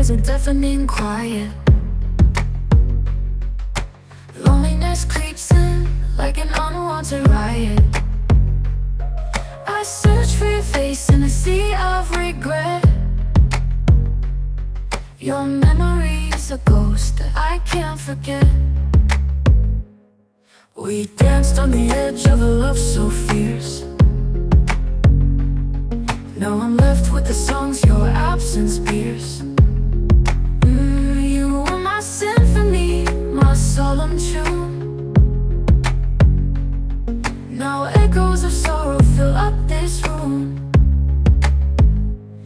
there's a deafening quiet. Loneliness creeps in like an unwanted riot. I search for your face in a sea of regret. Your memory's a ghost that I can't forget. We danced on the edge of a love so fierce. Now I'm left with the songs your absence pierce. You were my symphony, my solemn tune. Now echoes of sorrow fill up this room.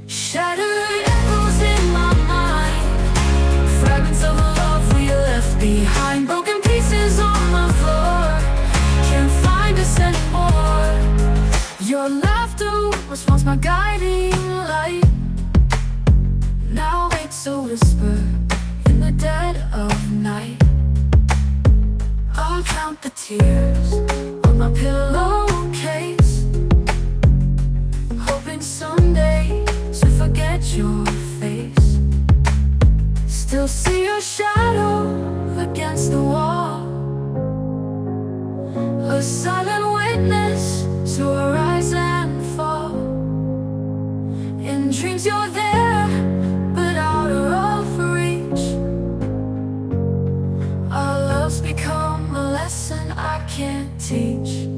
Shattered echoes in my mind, fragments of a love we left behind. Broken pieces on the floor, can't find us anymore. Your laughter was once my guiding light. Now it's a whisper in the dead of night. I'll count the tears on my pillowcase, hoping someday to forget your face. Still see your shadow against the wall, a silent witness to a rise and fall. In dreams you're there, but out of reach. Our love's become a lesson I can't teach.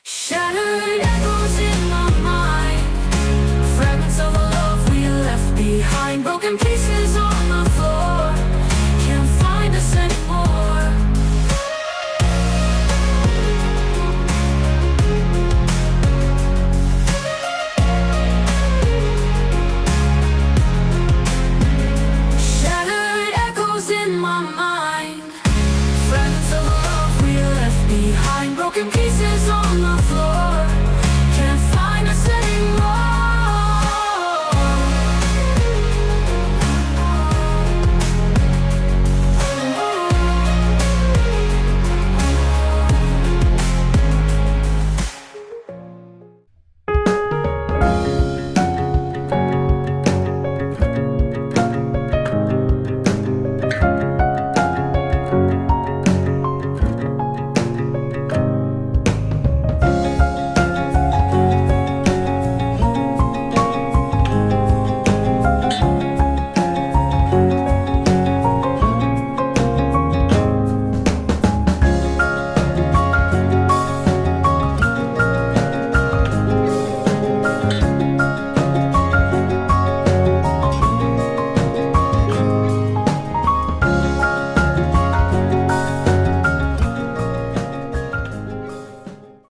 Shattered echoes in my mind, fragments of a love we left behind. Broken pieces on the floor, can't find us anymore. Shattered echoes in my mind.